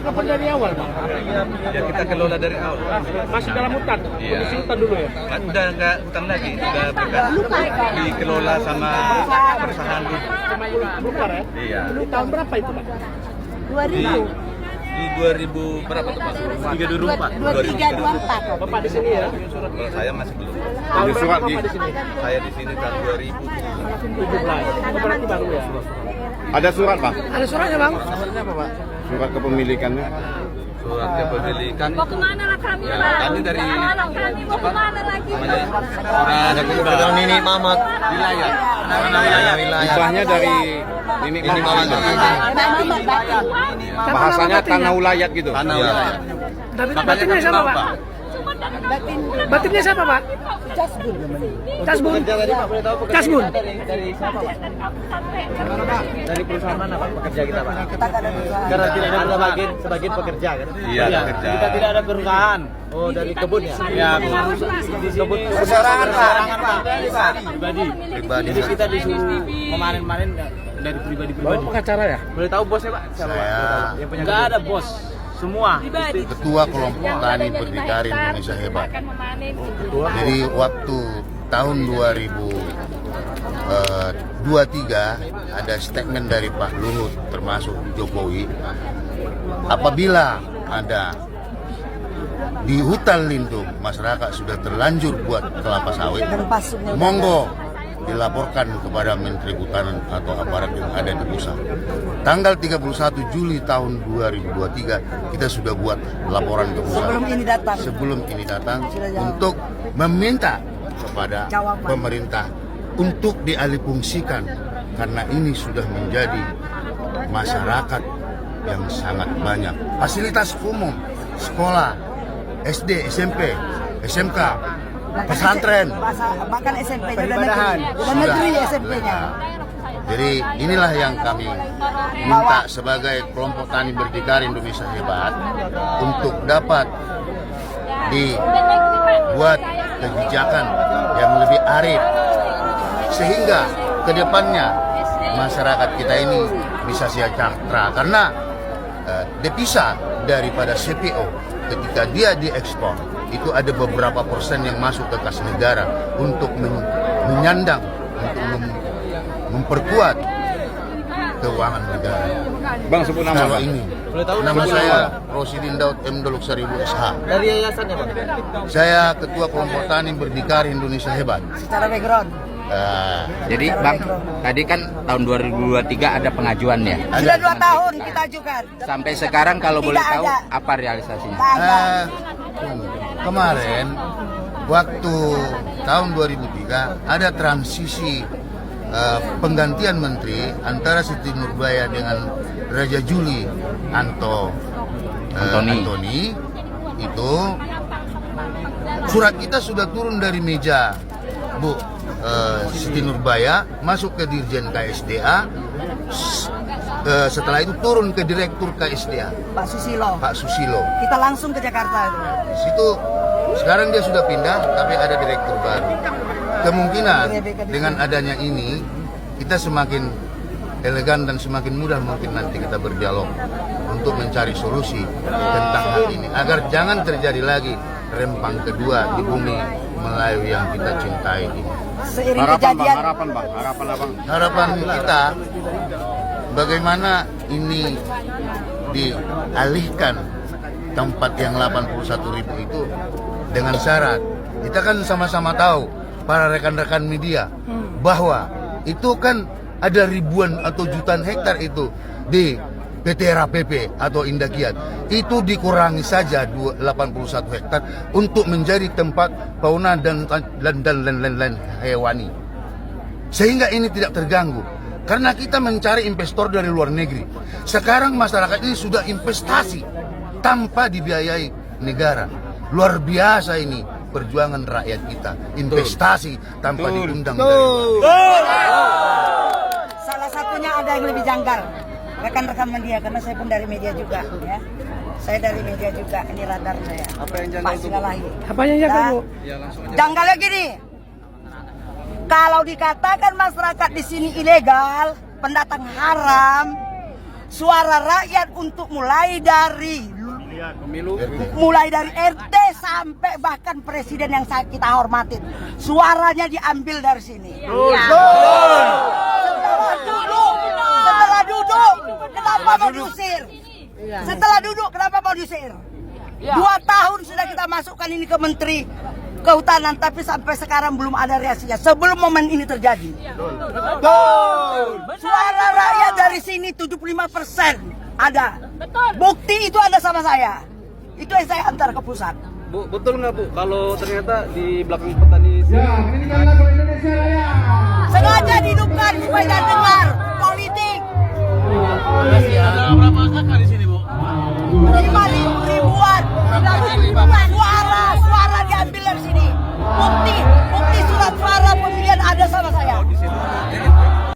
Kapan dari awal, Bang? Ya kita kelola dari awal. Masih dalam hutan? Iya. Kondisi hutan dulu ya? Udah nggak hutan lagi, udah bekas dikelola sama perusahaan dulu. Cuma Blukar ya? Iya. Di tahun berapa itu, Pak? 2000. Di 2000 berapa tuh Pak? 23, 24. Bapak di sini ya? Kalau saya masih belum. Tahun berapa Bapak di sini? Saya di sini tahun 2000. 17. Oh, berarti baru ya? Ada surat, Bang? Ada suratnya, Bang? Suratnya apa Pak? Surat kepemilikannya? Surat kepemilikan. Mau kemana lah kami, Ya, Bang? kami dari Kami mau kemana lagi, namanya Bang? surat dari Nini Mamat wilayah. Wilayah. Hibahnya dari Nini Mamat. Bahasanya tanah ulayat gitu. Tanah wilayah. Batinnya siapa, Pak? Batinnya siapa, Pak? Jasbun. Casbun? Casbun? Dari perusahaan mana Pak pekerja kita Pak? Kita kan ada perusahaan. Karena tidak ada sebagian pekerja kan? Iya, pekerja. Kita tidak ada perusahaan. Oh dari kebun ya? Iya, kebun Persorangan, Pak. pribadi. Jadi kita disuruh kemarin-kemarin dari pribadi-pribadi. Bapak pengacara ya? Boleh tahu bosnya Pak? Siapa Pak? Yang punya nggak ada bos. Semua. Ketua Kelompok Tani Berdikari Indonesia Hebat. Jadi waktu tahun 2023 ada statement dari Pak Luhut termasuk Jokowi, apabila ada di hutan lindung masyarakat sudah terlanjur buat kelapa sawit, monggo dilaporkan kepada Menteri Kehutanan atau aparat yang ada di pusat. Tanggal 31 Juli tahun 2023 kita sudah buat laporan ke pusat. Sebelum ini datang untuk meminta kepada pemerintah untuk dialihfungsikan karena ini sudah menjadi masyarakat yang sangat banyak. Fasilitas umum, sekolah, SD, SMP, SMK, pesantren, Bahkan SMP-nya udah negeri SMP-nya. Jadi inilah yang kami minta sebagai kelompok tani berdikari Indonesia Hebat untuk dapat dibuat kebijakan yang lebih arif sehingga kedepannya masyarakat kita ini bisa sejahtera karena devisa daripada CPO ketika dia diekspor itu ada beberapa persen yang masuk ke kas negara untuk menyandang, untuk memperkuat keuangan negara. Bang, sebut nama, Kalau Bang. ini, Boleh tahu nama sebut saya nama. Rosidin Daud M. Doluk Seribu SH. Dari yayasannya Pak? Saya Ketua Kelompok Tani Berdikari Indonesia Hebat. Secara background. Jadi Bang, tadi kan tahun 2023 ada pengajuan ya. Sudah 2 tahun kita ajukan. Sampai sekarang kalau Tidak boleh tahu ada. apa realisasinya? Tak ada. Kemarin waktu tahun 2003 ada transisi penggantian menteri antara Siti Nurbaya dengan Raja Juli Antoni itu surat kita sudah turun dari meja Bu Siti Nurbaya masuk ke Dirjen KSDA, setelah itu turun ke Direktur KSDA Pak Susilo. Kita langsung ke Jakarta itu. Di situ sekarang dia sudah pindah tapi ada direktur baru. Kemungkinan dengan adanya ini kita semakin elegan dan semakin mudah mungkin nanti kita berdialog untuk mencari solusi tentang hal ini agar jangan terjadi lagi rempang kedua di bumi Melayu yang kita cintai ini. Seiring Harapan, Bang. kejadian Harapan, Abang. Harapan kita bagaimana ini dialihkan tempat yang 81.000 itu dengan syarat kita kan sama-sama tahu para rekan-rekan media bahwa itu kan ada ribuan atau jutaan hektar itu di PT RAPP atau Indakiat itu dikurangi saja 81 hektar untuk menjadi tempat fauna dan lain-lain hewani sehingga ini tidak terganggu karena kita mencari investor dari luar negeri. Sekarang masyarakat ini sudah investasi tanpa dibiayai negara. Luar biasa ini perjuangan rakyat kita, investasi tanpa diundang dari luar. salah satunya ada yang lebih janggal. Rekan-rekan media, karena saya pun dari media juga ya. Saya dari media juga, ini radar saya. Apa yang janggal Pak Silalahi. Apa yang janggal, Bu? Janggalnya gini. Kalau dikatakan masyarakat di sini ilegal, pendatang haram, suara rakyat untuk mulai dari RT sampai bahkan presiden yang kita hormatin, suaranya diambil dari sini. Setelah duduk, kenapa mau diusir? Setelah duduk, kenapa mau diusir? 2 tahun sudah kita masukkan ini ke Menteri Kehutanan, tapi sampai sekarang belum ada reaksinya. Sebelum momen ini terjadi, suara rakyat dari sini 75% ada. Bukti itu ada sama saya. Itu yang saya antar ke pusat. Bu, betul nggak Bu kalau ternyata di belakang petani Sengaja dihidupkan supaya tidak dengar.